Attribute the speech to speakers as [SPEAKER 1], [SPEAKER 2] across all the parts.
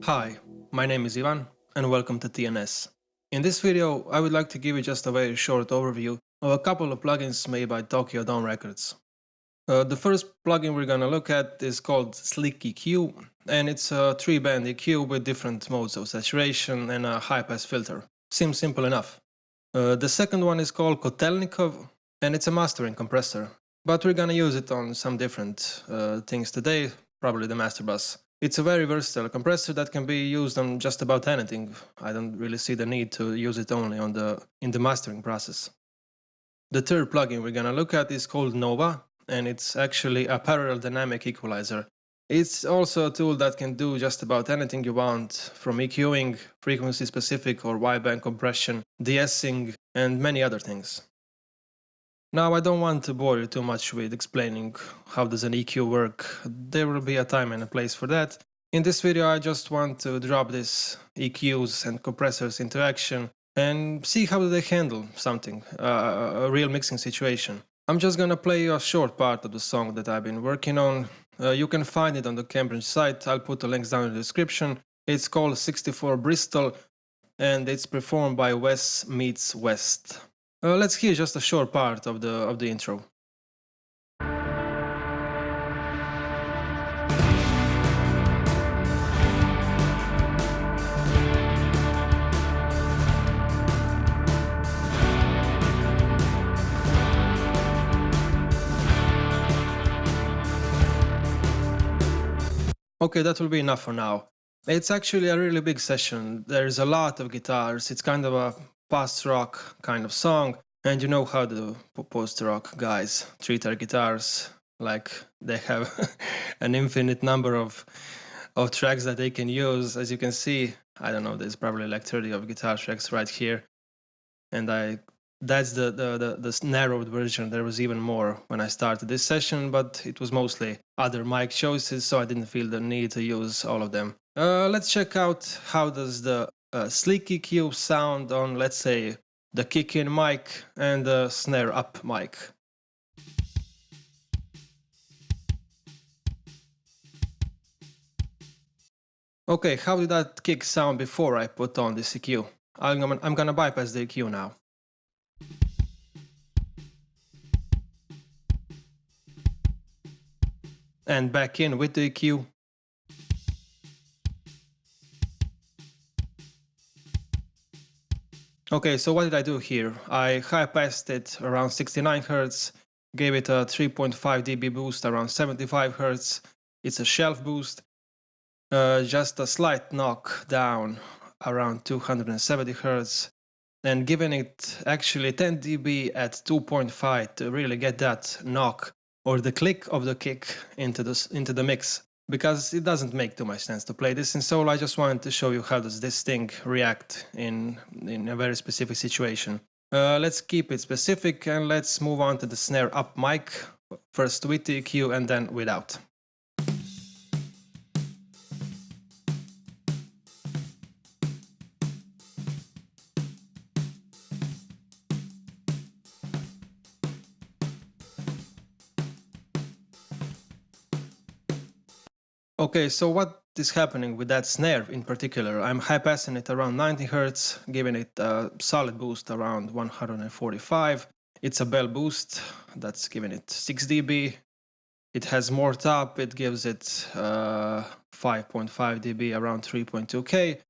[SPEAKER 1] Hi, my name is Ivan and welcome to TNS. In this video I would like to give you just a very short overview of a couple of plugins made by Tokyo Dome Records. The first plugin we're gonna look at is called SlickEQ, and it's a 3-band EQ with different modes of saturation and a high-pass filter. Seems simple enough. The second one is called Kotelnikov, and it's a mastering compressor, but we're gonna use it on some different things today, probably the master bus. It's a very versatile compressor that can be used on just about anything. I don't really see the need to use it only in the mastering process. The third plugin we're gonna look at is called Noir, and it's actually a parallel dynamic equalizer. It's also a tool that can do just about anything you want, from EQing, frequency specific or wideband compression, de-essing, and many other things. Now I don't want to bore you too much with explaining how does an EQ work. There will be a time and a place for that. In this video I just want to drop these EQs and compressors into action and see how do they handle something, a real mixing situation. I'm just gonna play a short part of the song that I've been working on. You can find it on the Cambridge site, I'll put the links down in the description. It's called 64 Bristol and it's performed by Wes Meets West. Let's hear just a short part of the intro. Okay, that will be enough for now. It's actually a really big session. There's a lot of guitars. It's kind of a post-rock kind of song, and you know how the post-rock guys treat their guitars, like they have an infinite number of tracks that they can use. As you can see, I don't know, there's probably like 30 of guitar tracks right here, and that's the narrowed version. There was even more when I started this session, but it was mostly other mic choices, so I didn't feel the need to use all of them. Let's check out how does the SlickEQ sound on, let's say, the kick-in mic and the snare up mic. Okay, how did that kick sound before I put on this EQ? I'm gonna bypass the EQ now. And back in with the EQ. Okay, so what did I do here? I high-passed it around 69 Hz, gave it a 3.5 dB boost around 75 Hz. It's a shelf boost. Just a slight knock down around 270 Hz, and giving it actually 10 dB at 2.5 to really get that knock or the click of the kick into the mix, because it doesn't make too much sense to play this in solo. I just wanted to show you how does this thing react in a very specific situation. Let's keep it specific and let's move on to the snare up mic, first with the EQ and then without. Okay, so what is happening with that snare in particular? I'm high-passing it around 90 Hz, giving it a solid boost around 145. It's a bell boost, that's giving it 6 dB. It has more top, it gives it 5.5 dB, around 3.2K.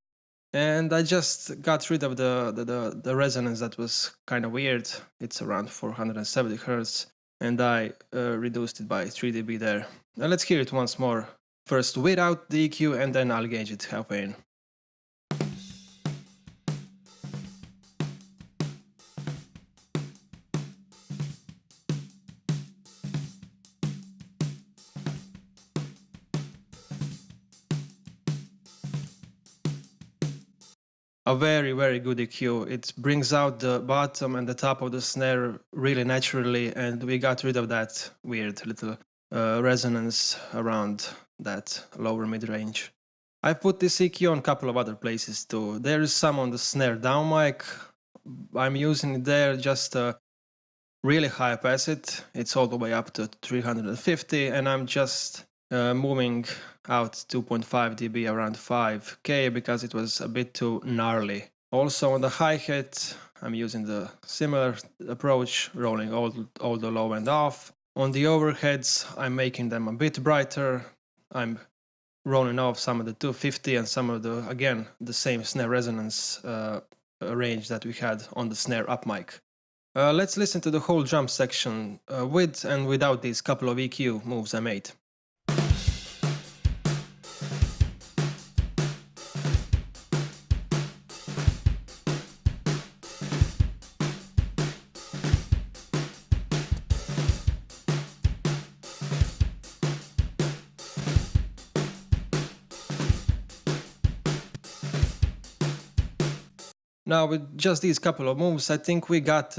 [SPEAKER 1] And I just got rid of the resonance that was kind of weird. It's around 470 Hz, and I reduced it by 3 dB there. Now let's hear it once more. First without the EQ and then I'll gauge it halfway in. A very good EQ. It brings out the bottom and the top of the snare really naturally, and we got rid of that weird little resonance around that lower mid-range. I've put this EQ on a couple of other places too. There is some on the snare down mic. I'm using it there just to really high pass it. It's all the way up to 350, and I'm just moving out 2.5 dB around 5K because it was a bit too gnarly. Also on the hi-hat, I'm using the similar approach, rolling all the low end off. On the overheads, I'm making them a bit brighter. I'm rolling off some of the 250 and some of the, again, the same snare resonance range that we had on the snare up mic. Let's listen to the whole drum section with and without these couple of EQ moves I made. Now with just these couple of moves, I think we got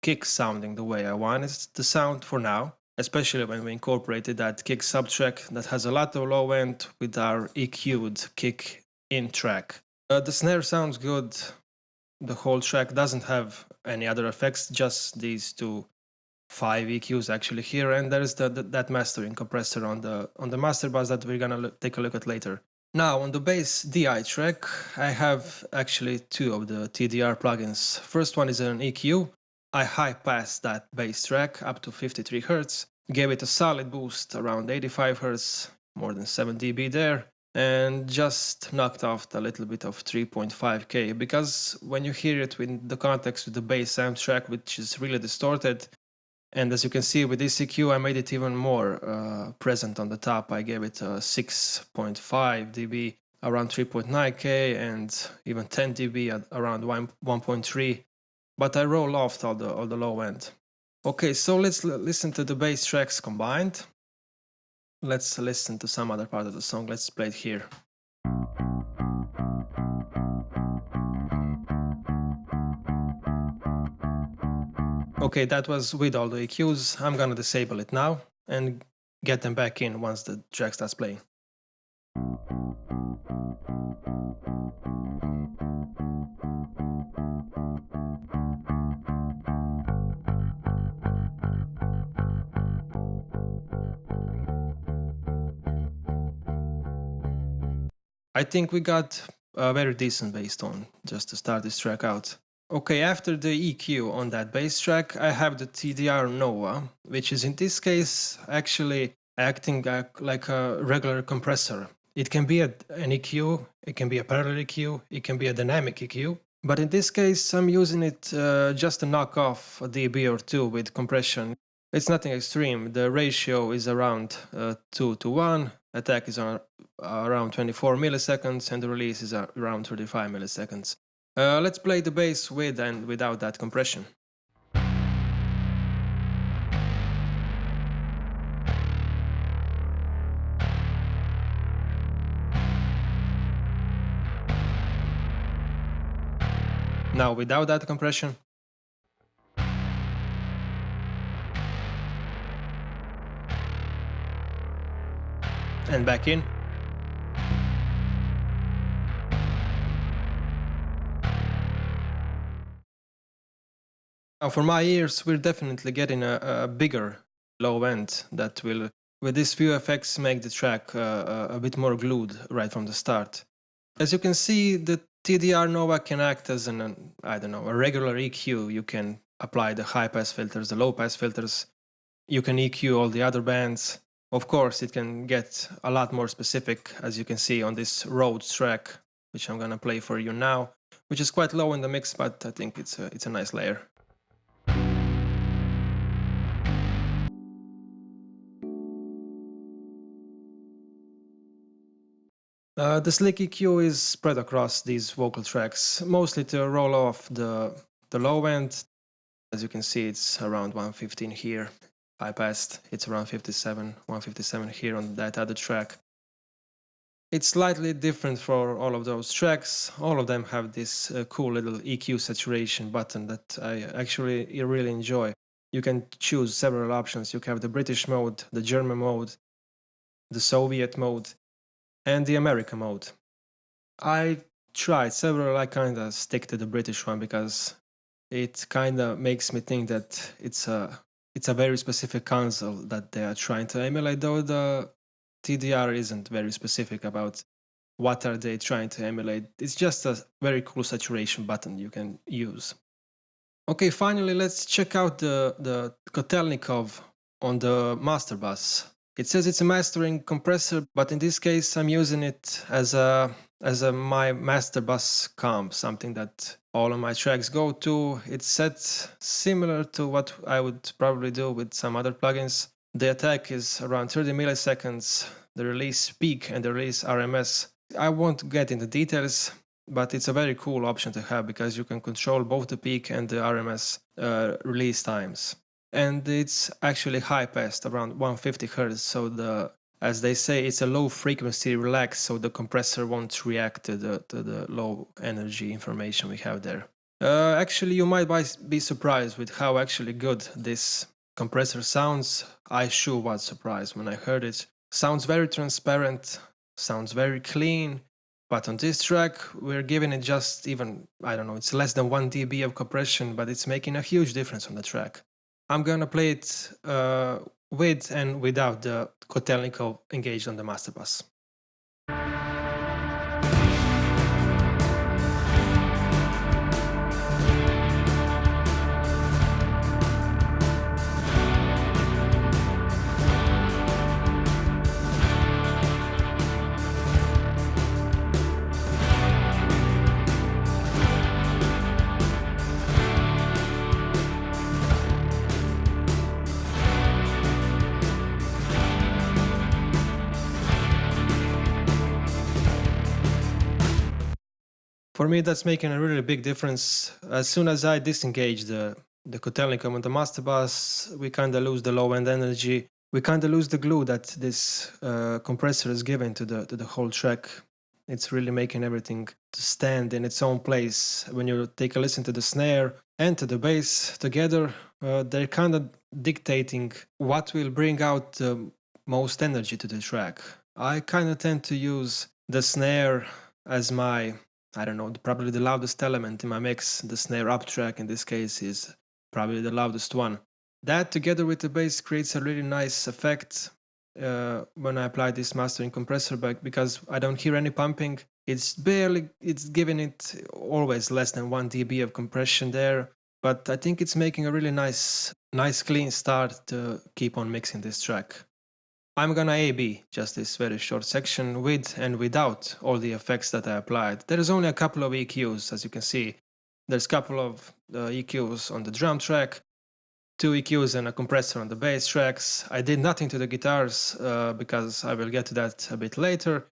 [SPEAKER 1] kick sounding the way I wanted it to sound for now, especially when we incorporated that kick subtrack that has a lot of low end with our EQ'd kick in track. The snare sounds good. The whole track doesn't have any other effects, just these 5 EQs actually here, and there's that mastering compressor on the master bus that we're gonna take a look at later. Now on the bass DI track, I have actually 2 of the TDR plugins. First one is an EQ. I high-passed that bass track up to 53 Hz, gave it a solid boost around 85 Hz, more than 7 dB there, and just knocked off a little bit of 3.5K, because when you hear it in the context with the bass amp track, which is really distorted, and as you can see with this EQ, I made it even more present on the top. I gave it 6.5 dB, around 3.9K, and even 10 dB at around 1.3. But I roll off all the low end. Okay, so let's listen to the bass tracks combined. Let's listen to some other part of the song. Let's play it here. Okay, that was with all the EQs. I'm gonna disable it now and get them back in once the track starts playing. I think we got a very decent bass tone just to start this track out. Okay, after the EQ on that bass track, I have the TDR Noir, which is in this case actually acting like a regular compressor. It can be an EQ, it can be a parallel EQ, it can be a dynamic EQ. But in this case, I'm using it just to knock off a dB or 2 with compression. It's nothing extreme. The ratio is around 2 to 1. Attack is around 24 milliseconds and the release is around 35 milliseconds. Let's play the bass with and without that compression. Now without that compression. And back in. Now for my ears, we're definitely getting a bigger low end that will, with these few effects, make the track a bit more glued right from the start. As you can see, the TDR Nova can act as a regular EQ. You can apply the high pass filters, the low pass filters. You can EQ all the other bands. Of course, it can get a lot more specific, as you can see on this Rhodes track, which I'm gonna play for you now, which is quite low in the mix, but I think it's a nice layer. The SlickEQ is spread across these vocal tracks, mostly to roll off the low end. As you can see, it's around 115 here. High passed, it's around 157 here on that other track. It's slightly different for all of those tracks. All of them have this cool little EQ saturation button that I actually really enjoy. You can choose several options. You have the British mode, the German mode, the Soviet mode, and the American mode. I tried several. I kind of stick to the British one because it kind of makes me think that it's a very specific console that they are trying to emulate, though the TDR isn't very specific about what are they trying to emulate. It's just a very cool saturation button you can use. Okay, finally, let's check out the Kotelnikov on the master bus. It says it's a mastering compressor, but in this case, I'm using it as my master bus comp, something that all of my tracks go to. It's set similar to what I would probably do with some other plugins. The attack is around 30 milliseconds, the release peak and the release RMS. I won't get into details, but it's a very cool option to have because you can control both the peak and the RMS release times. And it's actually high passed around 150 Hz, so as they say, it's a low frequency relax, so the compressor won't react to the low energy information we have there. Actually, you might be surprised with how actually good this compressor sounds. I sure was surprised when I heard it. Sounds very transparent, sounds very clean, but on this track, we're giving it just even, I don't know, it's less than 1 dB of compression, but it's making a huge difference on the track. I'm gonna play it with and without the Kotelnikov engaged on the master bus. For me, that's making a really big difference. As soon as I disengage the Kotelnikov on the master bus, we kind of lose the low end energy. We kind of lose the glue that this compressor is giving to the whole track. It's really making everything to stand in its own place. When you take a listen to the snare and to the bass together, they're kind of dictating what will bring out the most energy to the track. I kind of tend to use the snare as my, I don't know, probably the loudest element in my mix. The snare up track in this case is probably the loudest one. That together with the bass creates a really nice effect when I apply this mastering compressor back, because I don't hear any pumping. It's giving it always less than 1 dB of compression there, but I think it's making a really nice clean start to keep on mixing this track. I'm gonna A-B just this very short section with and without all the effects that I applied. There's only a couple of EQs, as you can see. There's a couple of EQs on the drum track, 2 EQs and a compressor on the bass tracks. I did nothing to the guitars because I will get to that a bit later.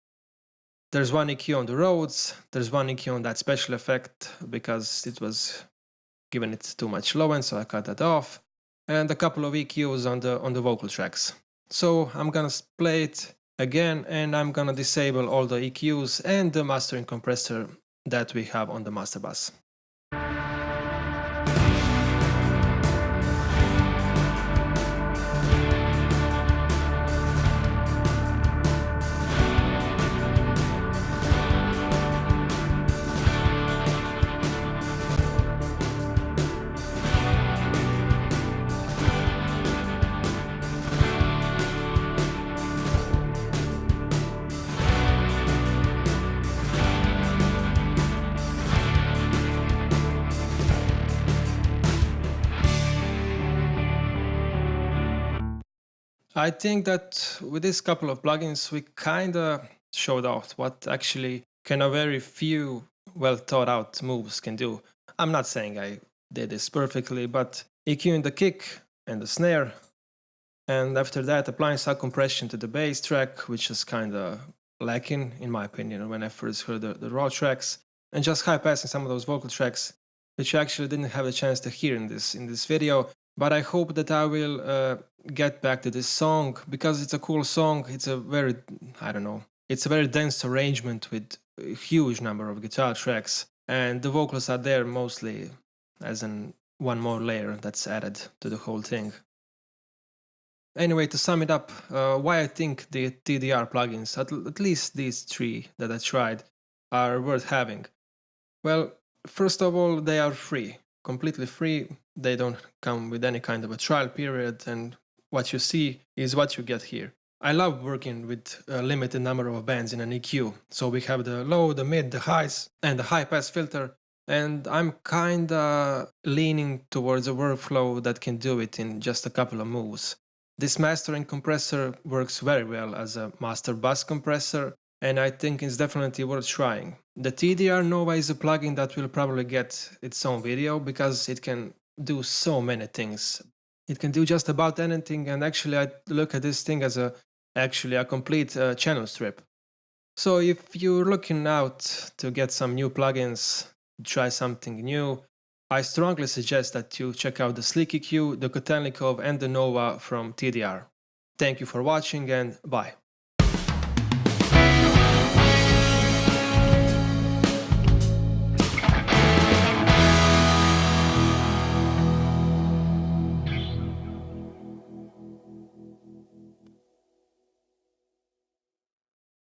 [SPEAKER 1] There's 1 EQ on the Rhodes, there's 1 EQ on that special effect because it was giving it too much low end, so I cut that off, and a couple of EQs on the vocal tracks. So I'm gonna play it again, and I'm gonna disable all the EQs and the mastering compressor that we have on the master bus. I think that with this couple of plugins, we kind of showed off what actually kind of very few well thought out moves can do. I'm not saying I did this perfectly, but EQing the kick and the snare, and after that applying some compression to the bass track, which is kind of lacking in my opinion when I first heard the raw tracks, and just high passing some of those vocal tracks, which I actually didn't have a chance to hear in this video. But I hope that I will get back to this song because it's a cool song. It's a very, I don't know, it's a very dense arrangement with a huge number of guitar tracks, and the vocals are there mostly as one more layer that's added to the whole thing. Anyway, to sum it up, why I think the TDR plugins, at least these 3 that I tried, are worth having. Well, first of all, they are free, completely free. They don't come with any kind of a trial period, and what you see is what you get here. I love working with a limited number of bands in an EQ. So we have the low, the mid, the highs, and the high pass filter. And I'm kinda leaning towards a workflow that can do it in just a couple of moves. This mastering compressor works very well as a master bus compressor, and I think it's definitely worth trying. The TDR Nova is a plugin that will probably get its own video because it can do so many things. It can do just about anything, and actually I look at this thing as actually a complete channel strip. So if you're looking out to get some new plugins, try something new, I strongly suggest that you check out the SlickEQ, the Kotelnikov, and the Nova from TDR. Thank you for watching, and bye.